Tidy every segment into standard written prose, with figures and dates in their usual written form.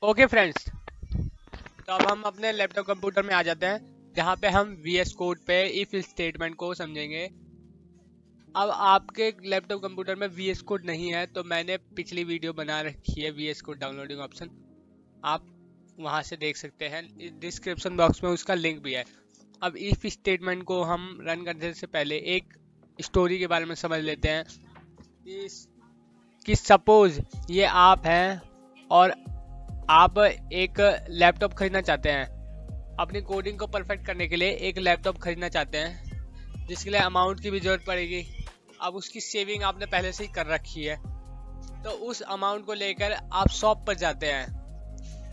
Okay friends, तो अब हम अपने लैपटॉप कंप्यूटर में आ जाते हैं जहाँ पे हम VS कोड पे इफ स्टेटमेंट को समझेंगे। अब आपके लैपटॉप कंप्यूटर में VS कोड नहीं है तो मैंने पिछली वीडियो बना रखी है VS कोड डाउनलोडिंग ऑप्शन, आप वहाँ से देख सकते हैं। डिस्क्रिप्शन बॉक्स में उसका लिंक भी है। अब इफ स्टेटमेंट को हम रन करने से पहले एक स्टोरी के बारे में समझ लेते हैं कि सपोज ये आप हैं और आप एक लैपटॉप खरीदना चाहते हैं। अपनी कोडिंग को परफेक्ट करने के लिए एक लैपटॉप खरीदना चाहते हैं जिसके लिए अमाउंट की भी ज़रूरत पड़ेगी। अब उसकी सेविंग आपने पहले से ही कर रखी है, तो उस अमाउंट को लेकर आप शॉप पर जाते हैं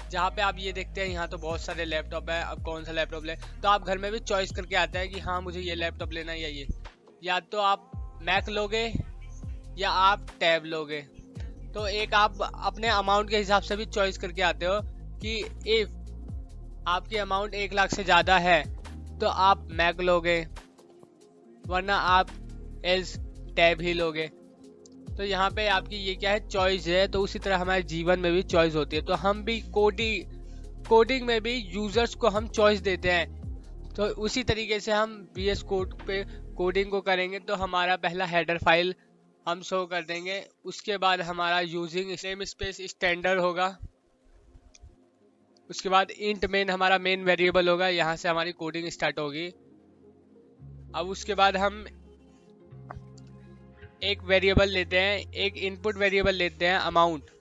जहाँ पे आप ये देखते हैं यहाँ तो बहुत सारे लैपटॉप है, अब कौन सा लैपटॉप ले। तो आप घर में भी चॉइस करके आते हैं कि हाँ मुझे ये लैपटॉप लेना है या ये, या तो आप मैक लोगे या आप टैब लोगे। तो एक आप अपने अमाउंट के हिसाब से भी चॉइस करके आते हो कि इफ आपकी अमाउंट 1 लाख से ज़्यादा है तो आप मैक लोगे, वरना आप एल्स टैब ही लोगे। तो यहाँ पे आपकी ये क्या है, चॉइस है। तो उसी तरह हमारे जीवन में भी चॉइस होती है, तो हम भी कोडिंग में भी यूजर्स को हम चॉइस देते हैं। तो उसी तरीके से हम VS कोड पे कोडिंग को करेंगे तो हमारा पहला हेडर फाइल हम शो कर देंगे। उसके बाद हमारा यूजिंग नेम स्पेस स्टैंडर्ड होगा। उसके बाद इंट मेन हमारा मेन वेरिएबल होगा, यहाँ से हमारी कोडिंग स्टार्ट होगी। अब उसके बाद हम एक वेरिएबल लेते हैं, एक इनपुट वेरिएबल लेते हैं अमाउंट।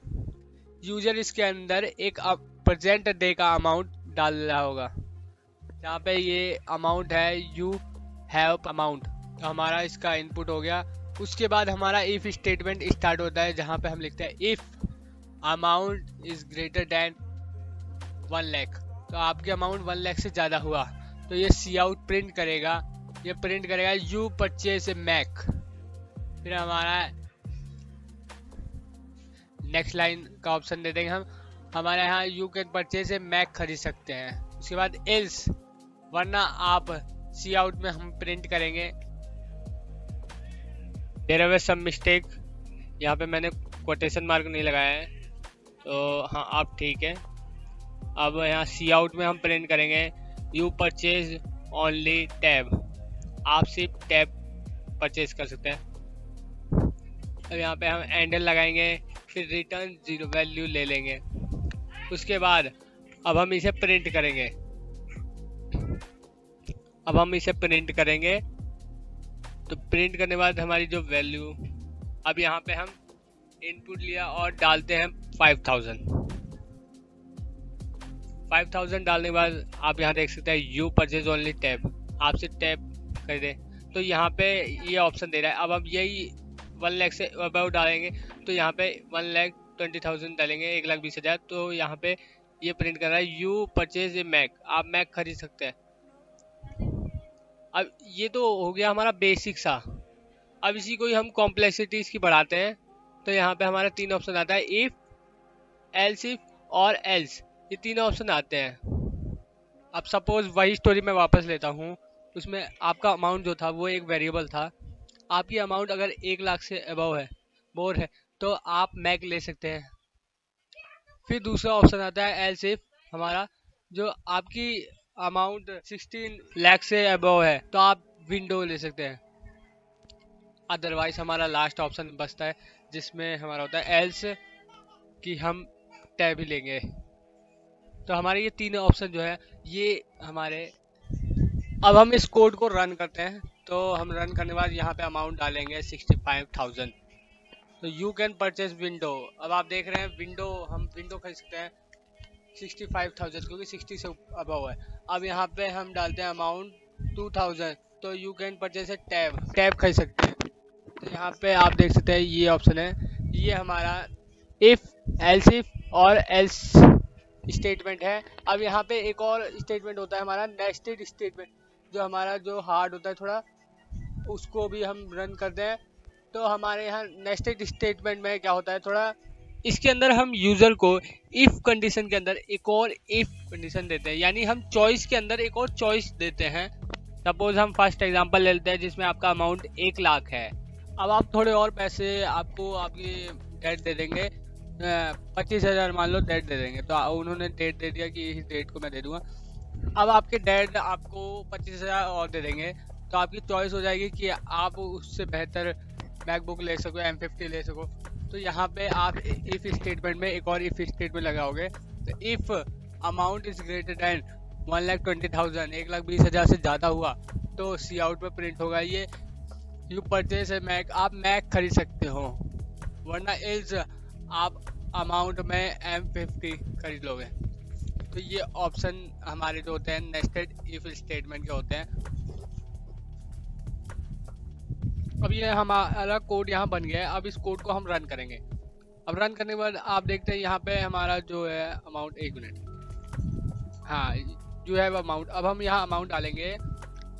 यूजर इसके अंदर एक प्रेजेंट डे का अमाउंट डाल रहा होगा, जहाँ पे ये अमाउंट है यू हैव अमाउंट, तो हमारा इसका इनपुट हो गया। उसके बाद हमारा इफ स्टेटमेंट स्टार्ट होता है जहाँ पे हम लिखते हैं if amount is greater than 1 lakh. तो आपके अमाउंट 1 लाख से ज़्यादा हुआ तो ये सी आउट प्रिंट करेगा, ये प्रिंट करेगा यू परचेज ए मैक। फिर हमारा नेक्स्ट लाइन का ऑप्शन दे देंगे हम, हमारे यहाँ you can purchase a Mac खरीद सकते हैं। उसके बाद एल्स, वरना आप सी आउट में हम प्रिंट करेंगे देयर आर सम मिस्टेक, यहाँ पे मैंने कोटेशन मार्क नहीं लगाया है, तो हाँ आप ठीक है। अब यहाँ सी आउट में हम प्रिंट करेंगे यू परचेज ओनली टैब, आप सिर्फ टैब परचेज कर सकते हैं। अब यहाँ पे हम एंडल लगाएंगे, फिर रिटर्न 0 वैल्यू ले लेंगे। उसके बाद अब हम इसे प्रिंट करेंगे, तो प्रिंट करने के बाद हमारी जो वैल्यू, अब यहाँ पे हम इनपुट लिया और डालते हैं 5000 डालने के बाद आप यहाँ देख सकते हैं यू परचेज ओनली टैब, आपसे टैब खरीदे। तो यहाँ पे ये ऑप्शन दे रहा है। अब हम यही 1 लाख से अबाउट डालेंगे, तो यहाँ पे 1,20,000 डालेंगे, 1,20,000। तो यहाँ पे ये प्रिंट कर रहा है यू परचेज ए मैक, आप मैक खरीद सकते हैं। अब ये तो हो गया हमारा बेसिक सा। अब इसी को ही हम कॉम्प्लेक्सिटी इसकी बढ़ाते हैं, तो यहाँ पे हमारा 3 ऑप्शन आता है, इफ, एल्स इफ और एल्स, ये 3 ऑप्शन आते हैं। अब सपोज वही स्टोरी में वापस लेता हूँ, उसमें आपका अमाउंट जो था वो एक वेरिएबल था। आपकी अमाउंट अगर 1 लाख से अबव है, मोर है, तो आप मैक ले सकते हैं। फिर दूसरा ऑप्शन आता है एल्स इफ, हमारा जो आपकी अमाउंट 16 लाख से अबव है तो आप विंडो ले सकते हैं। अदरवाइज हमारा लास्ट ऑप्शन बचता है जिसमें हमारा होता है एल्स कि हम टैब ही लेंगे। तो हमारे ये 3 ऑप्शन जो है ये हमारे। अब हम इस कोड को रन करते हैं, तो हम रन करने के बाद यहाँ पे अमाउंट डालेंगे 65,000। तो यू कैन परचेज विंडो, अब आप देख रहे हैं विंडो, हम विंडो खरीद सकते हैं 65,000 क्योंकि 60 से अबव है। अब यहाँ पे हम डालते हैं अमाउंट 2,000, तो you can purchase A tab खरीद सकते हैं। तो यहाँ पे आप देख सकते हैं ये ऑप्शन है, ये हमारा इफ, एल्स इफ और एल्स स्टेटमेंट है। अब यहाँ पे एक और स्टेटमेंट होता है हमारा नेस्टेड स्टेटमेंट, जो हमारा जो हार्ड होता है थोड़ा, उसको भी हम रन करते हैं। तो हमारे यहाँ नेस्टेड स्टेटमेंट में क्या होता है, थोड़ा इसके अंदर हम यूजर को इफ कंडीशन के अंदर एक और इफ कंडीशन देते हैं, यानी हम चॉइस के अंदर एक और चॉइस देते हैं। सपोज हम फर्स्ट एग्जांपल ले लेते हैं जिसमें आपका अमाउंट 1 लाख है। अब आप थोड़े और पैसे आपको आपके डैड दे देंगे 25,000 मान लो डेट दे देंगे, तो उन्होंने डेट दे दिया कि इस डेट को मैं दे दूंगा। अब आपके डैड आपको 25,000 और दे देंगे, तो आपकी चॉइस हो जाएगी कि आप उससे बेहतर मैकबुक ले सको, M50 ले सको। तो यहाँ पे आप इफ स्टेटमेंट में एक और इफ स्टेटमेंट लगाओगे, तो if amount is greater than 1,20,000, 1,20,000 से ज़्यादा हुआ, तो सी आउट में प्रिंट होगा ये यू परचेज है मैक, आप मैक खरीद सकते हो, वरना इज आप अमाउंट में M50 खरीद लोगे। तो ये ऑप्शन हमारे जो होते हैं नेस्टेड इफ स्टेटमेंट के होते हैं। अब ये हमारा कोड यहाँ बन गया है। अब इस कोड को हम रन करेंगे। अब रन करने के बाद आप देखते हैं यहाँ पे हमारा जो है अमाउंट, 1 मिनट, हाँ यू हैव अमाउंट। अब हम यहाँ अमाउंट डालेंगे।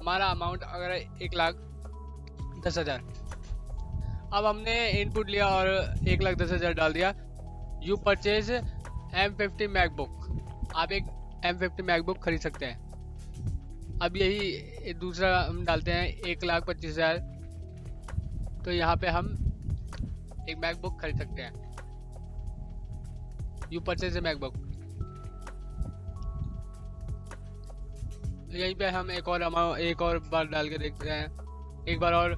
हमारा अमाउंट अगर 1,10,000, अब हमने इनपुट लिया और 1,10,000 डाल दिया। यू परचेज M50 मैकबुक, आप एक M50 मैकबुक खरीद सकते हैं। अब यही दूसरा हम डालते हैं 1,25,000, तो यहाँ पे हम एक मैकबुक खरीद सकते हैं। You purchase a MacBook. यहीं पे हम एक और बार डाल के देखते हैं, एक बार और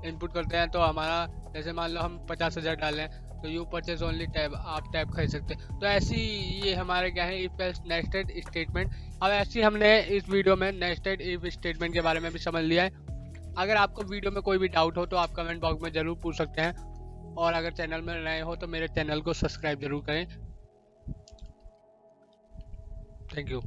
इनपुट करते हैं। तो हमारा जैसे मान लो हम 50,000 डालें, तो यू परचेज ओनली टैब, आप टैब खरीद सकते हैं। तो ऐसी ये हमारे क्या है इफ एल्स नेस्टेड स्टेटमेंट। अब ऐसी हमने इस वीडियो में नेस्टेड इफ स्टेटमेंट के बारे में भी समझ लिया है। अगर आपको वीडियो में कोई भी डाउट हो तो आप कमेंट बॉक्स में ज़रूर पूछ सकते हैं, और अगर चैनल में नए हो तो मेरे चैनल को सब्सक्राइब जरूर करें। Thank you.